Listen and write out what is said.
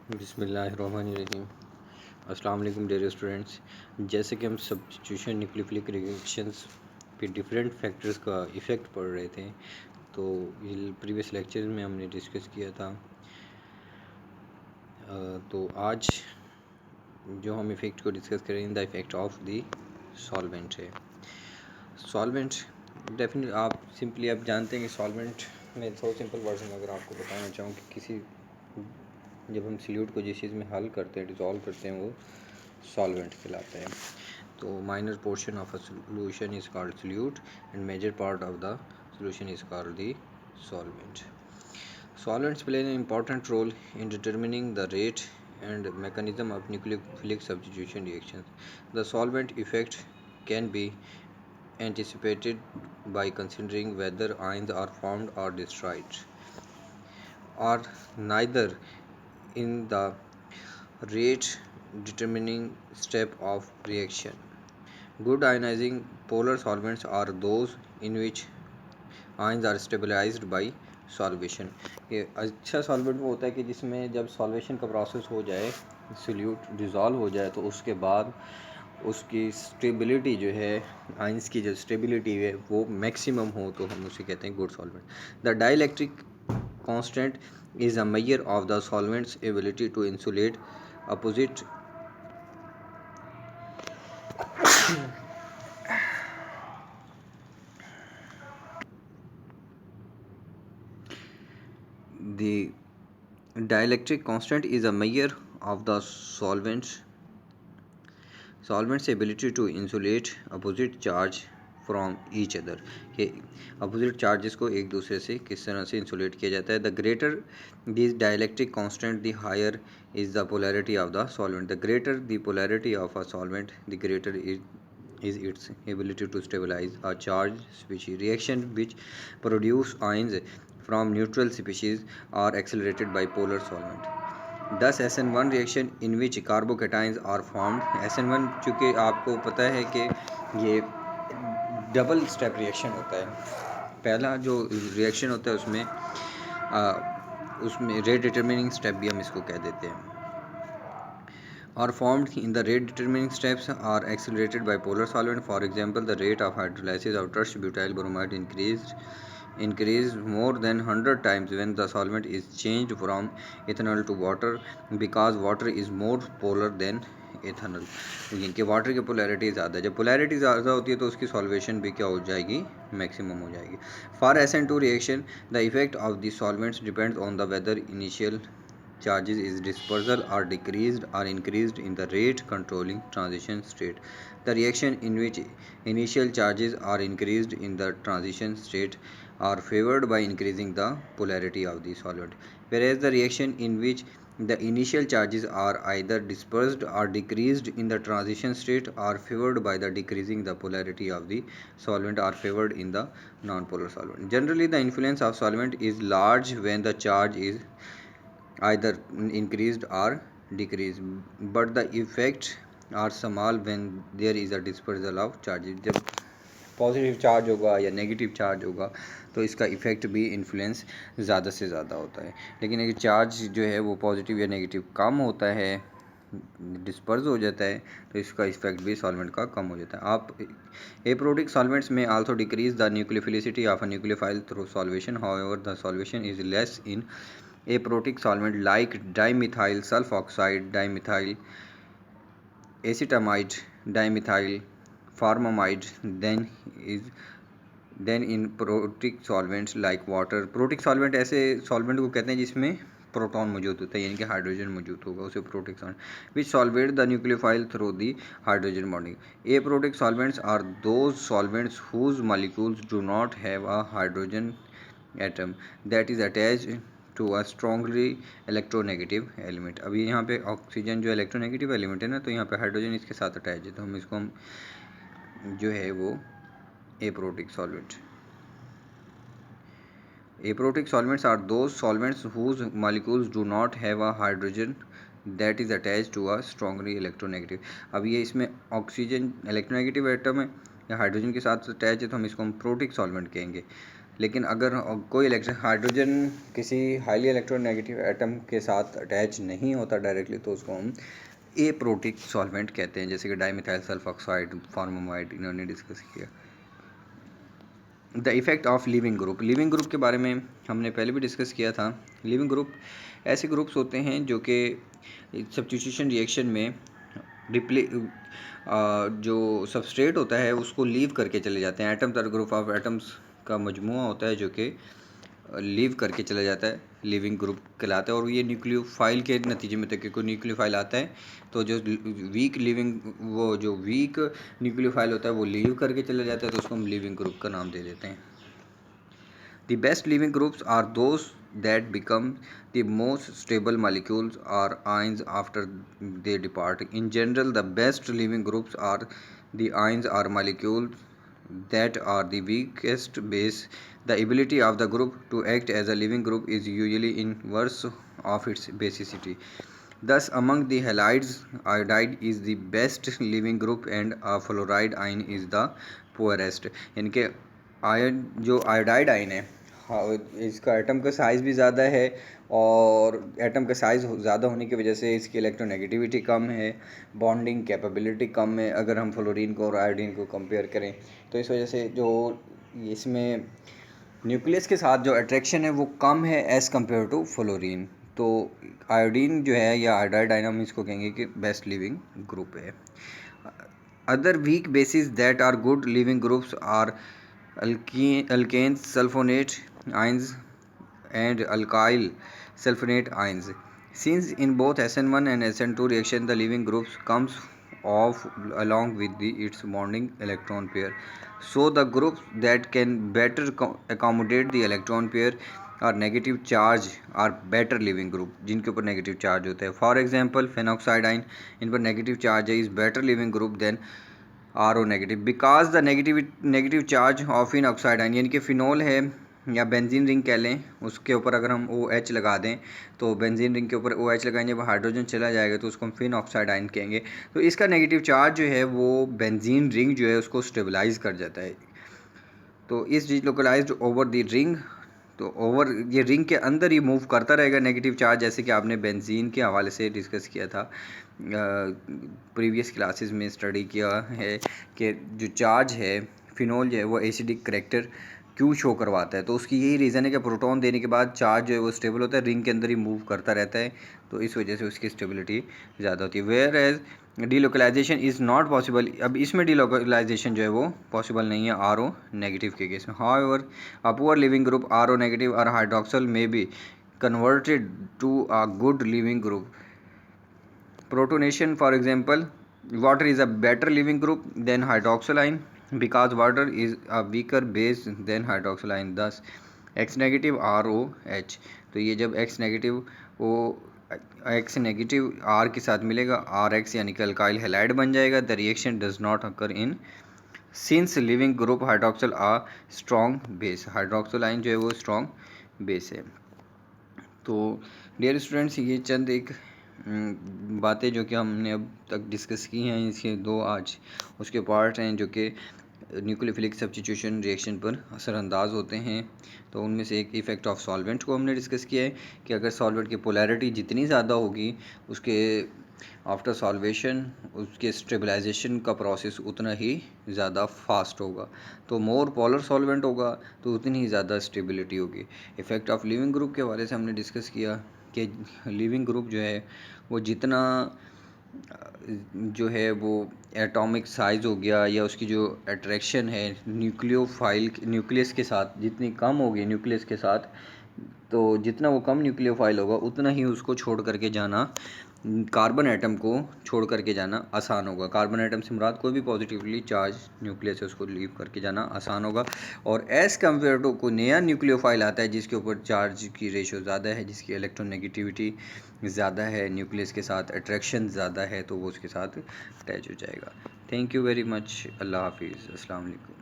बिस्मिल्लाहिर्रहमानिर्रहीम। अस्सलाम वालेकुम डियर स्टूडेंट्स। जैसे कि हम सब्स्टिट्यूशन न्यूक्लियोफिलिक रिएक्शंस पे डिफरेंट फैक्टर्स का इफ़ेक्ट पढ़ रहे थे, तो ये प्रीवियस लेक्चर में हमने डिस्कस किया था। तो आज जो हम इफ़ेक्ट को डिस्कस करेंगे, the effect of the solvent है। सॉल्वेंट डेफिनेटली आप सिंपली आप जानते हैं कि सॉल्वेंट में थोड़ा सिंपल वर्जन अगर आपको बताना चाहूँ कि किसी जब हम सल्यूट को जिस चीज़ में हल करते हैं, डिज़ोल्व करते हैं, वो सॉल्वेंट कहलाता है। तो minor portion of a solution is called solute and major part of the solution is called the solvent. Solvents play an important role in determining the rate and mechanism of nucleophilic substitution reactions. The solvent effect can be anticipated by considering whether ions are formed or destroyed, or neither in the rate determining step of reaction. Good ionizing polar solvents are those in which ions are stabilized by solvation. ये अच्छा solvent वो होता है कि जिसमें जब solvation का process हो जाए, सोल्यूट डिज़ोल्व हो जाए, तो उसके बाद उसकी स्टेबिलिटी जो है, आइंस की जो स्टेबिलिटी है वो मैक्सिमम हो, तो हम उसे कहते हैं good solvent. The dielectric constant is a measure of the solvent's ability to insulate opposite The dielectric constant is a measure of the solvent's ability to insulate opposite charge from each other. कि opposite charges को एक दूसरे से किस तरह से insulate किया जाता है. The greater this dielectric constant the higher is the polarity of the solvent. The greater the polarity of a solvent, the greater is its ability to stabilize a charged species. Reaction which produce ions from neutral species are accelerated by polar solvent. Thus SN1 reaction in which carbocations are formed. SN1 चूँकि आपको पता है कि ये double step reaction होता है. पहला जो रिएक्शन होता है उसमें रेट डिटरमिनिंग स्टेप भी हम इसको कह देते हैं. Are formed in the rate determining steps are accelerated by polar solvent. For example, the rate of hydrolysis of tertiary butyl bromide increased more than 100 times when the solvent is changed from ethanol to water, because water is more polar than ethanol. इनके water की polarity ज़्यादा है. जब polarity ज़्यादा होती है तो उसकी सॉल्वेशन भी क्या हो जाएगी, मैक्सिमम हो जाएगी. For SN2 reaction the effect of the solvents depends on the whether initial charges is dispersal are decreased or increased in the rate controlling transition state. The reaction in which initial charges are increased in the transition state are favored by increasing the polarity of the solvent, whereas the reaction in which the initial charges are either dispersed or decreased in the transition state are favored by the decreasing the polarity of the solvent are favored in the non-polar solvent. Generally, the influence of solvent is large when the charge is either increased or decreased, but the effect are small when there is a dispersal of charges. जब positive charge होगा या negative charge होगा तो इसका effect भी influence ज़्यादा से ज़्यादा होता है. लेकिन अगर चार्ज जो है वो पॉजिटिव या नेगेटिव कम होता है, डिस्पर्स हो जाता है, तो इसका इफेक्ट भी सॉल्वेंट का कम हो जाता है. आप एप्रोटिक सॉल्वेंट्स में also decrease the nucleophilicity of a nucleophile through solvation. However the solvation is less in aprotic solvent like dimethyl sulfoxide, dimethyl acetamide, dimethyl formamide then in protic solvents like water. Protic solvent ऐसे solvent को कहते हैं जिसमें proton मौजूद होता है, यानी कि हाइड्रोजन मौजूद होगा, उसे protic solvent which solvate the nucleophile through the hydrogen bonding. Aprotic solvents are those solvents whose molecules do not have a hydrogen atom that is attached to a strongly electronegative element. अभी यहाँ पे oxygen जो electronegative element है ना, तो यहाँ पे hydrogen इसके साथ अटैच है, तो हम जो है वो aprotic solvent. Aprotic solvents are those solvents whose molecules do not have a hydrogen that is attach to a strongly electronegative. अब ये इसमें ऑक्सीजन इलेक्ट्रोनेगेटिव एटम है या हाइड्रोजन के साथ अटैच है, तो हम इसको प्रोटिक सॉल्वेंट कहेंगे. लेकिन अगर कोई हाइड्रोजन किसी हाईली इलेक्ट्रोनेगेटिव एटम के साथ अटैच नहीं होता डायरेक्टली, तो उसको हम एप्रोटिक सॉल्वेंट कहते हैं, जैसे कि डाईमिथाइल सल्फॉक्साइड, फॉर्मामाइड इन्होंने डिस्कस किया। The effect of leaving group. Leaving group के बारे में हमने पहले भी डिस्कस किया था। लिविंग ग्रुप ऐसे ग्रुप्स होते हैं जो कि सब्स्टिट्यूशन रिएक्शन में जो सबस्ट्रेट होता है उसको लीव करके चले जाते हैं। Atoms or group of atoms का मजमूआ होता है जो कि लीव करके चला जाता है, लिविंग ग्रुप कहलाता है। और ये न्यूक्लियोफाइल के नतीजे में तक कोई न्यूक्लियोफाइल आता है तो जो वीक न्यूक्लियोफाइल होता है वो लीव करके चला जाता है, तो उसको हम लिविंग ग्रुप का नाम दे देते हैं। The best living groups are those that become the most stable molecules or ions after they depart. In general, the best living groups are the ions or molecules that are the weakest base. The ability of the group to act as a living group is usually inverse of its basicity. Thus, among the halides, iodide is the best living group and a fluoride ion is the poorest. इनके ion जो iodide ion है, हाँ, इसका atom का size भी ज़्यादा है और एटम का साइज़ ज़्यादा होने की वजह से इसकी इलेक्ट्रोनेगेटिविटी कम है, बॉन्डिंग कैपेबिलिटी कम है अगर हम फ्लोरीन को और आयोडीन को कंपेयर करें। तो इस वजह से जो इसमें न्यूक्लियस के साथ जो अट्रैक्शन है वो कम है एज़ कम्पेयर टू फ्लोरीन। तो आयोडीन जो है या आयोडाइड आयन हम इसको कहेंगे कि बेस्ट लिविंग ग्रुप है। Other weak bases that are good leaving groups are alkanes, sulfonate ions and alkyl sulfonate ions. Since in both SN1 and SN2 reaction the living groups comes off along with its bonding electron pair, so the groups that can better accommodate the electron pair और negative charge are better leaving group, जिनके ऊपर negative charge होता है। For example phenoxide ion, इन पर negative charge है, is better leaving group than RO negative because the negative charge of in oxide ion, यानी कि फिनोल है या बेंजीन रिंग कह लें, उसके ऊपर अगर हम OH लगा दें तो बेंजीन रिंग के ऊपर OH लगाएंगे, जब हाइड्रोजन चला जाएगा तो उसको हम फिन ऑक्साइड आयन कहेंगे। तो इसका नेगेटिव चार्ज जो है वो बेंजीन रिंग जो है उसको स्टेबलाइज कर जाता है। तो इस डिलोकलाइज्ड ओवर द रिंग, तो ओवर ये रिंग के अंदर ही मूव करता रहेगा नेगेटिव चार्ज, जैसे कि आपने बेंजीन के हवाले से डिस्कस किया था, प्रीवियस क्लासेस में स्टडी किया है कि जो चार्ज है फिनोल जो है वो एसिडिक करैक्टर क्यों शो करवाता है। तो उसकी यही रीज़न है कि प्रोटॉन देने के बाद चार्ज जो है वो स्टेबल होता है, रिंग के अंदर ही मूव करता रहता है, तो इस वजह से उसकी स्टेबिलिटी ज़्यादा होती है। Whereas delocalisation is not possible, अब इसमें डीलोकलाइजेशन जो है वो पॉसिबल नहीं है RO नेगेटिव के केस में। However a poor leaving group RO negative और hydroxyl may be converted to a good leaving group. Protonation, for example, water is a better living group than hydroxyl ion because water is a weaker base than hydroxyl ion. Thus, X negative ROH, तो ये जब X negative वो X negative R के साथ मिलेगा, RX यानी कि alkyl halide बन जाएगा। The reaction does not occur in since living group hydroxyl a strong base, hydroxyl ion जो है वो strong base है। तो डियर स्टूडेंट्स, ये चंद एक बातें जो कि हमने अब तक डिस्कस की हैं, इसके दो आज उसके पार्ट हैं जो कि न्यूक्लियोफिलिक सब्स्टिट्यूशन रिएक्शन पर असरअंदाज होते हैं। तो उनमें से एक इफ़ेक्ट ऑफ सॉल्वेंट को हमने डिस्कस किया है कि अगर सॉल्वेंट की पोलैरिटी जितनी ज़्यादा होगी उसके आफ्टर सॉल्वेशन उसके स्टेबलाइजेशन का प्रोसेस उतना ही ज़्यादा फास्ट होगा। तो मोर पोलर सॉल्वेंट होगा तो उतनी ही ज़्यादा स्टेबिलिटी होगी। इफ़ेक्ट ऑफ लिविंग ग्रुप के हवाले से हमने डिस्कस किया कि लिविंग ग्रुप जो है वो जितना जो है वो एटॉमिक साइज़ हो गया या उसकी जो अट्रैक्शन है न्यूक्लियस के साथ जितनी कम होगी न्यूक्लियस के साथ, तो जितना वो कम न्यूक्लियोफाइल होगा उतना ही उसको छोड़ करके जाना, कार्बन एटम को छोड़ करके जाना आसान होगा। कार्बन एटम से मुराद कोई भी पॉजिटिवली चार्ज न्यूक्लियस है उसको लीव करके जाना आसान होगा। और एज़ कम्पेयर टू कोई नया न्यूक्लियोफाइल आता है जिसके ऊपर चार्ज की रेशो ज़्यादा है, जिसकी इलेक्ट्रोनेगेटिविटी ज़्यादा है, न्यूक्लियस के साथ अट्रैक्शन ज़्यादा है, तो वो उसके साथ अटैच हो जाएगा। Thank you very much. अल्लाह हाफिज़। अस्सलाम वालेकुम।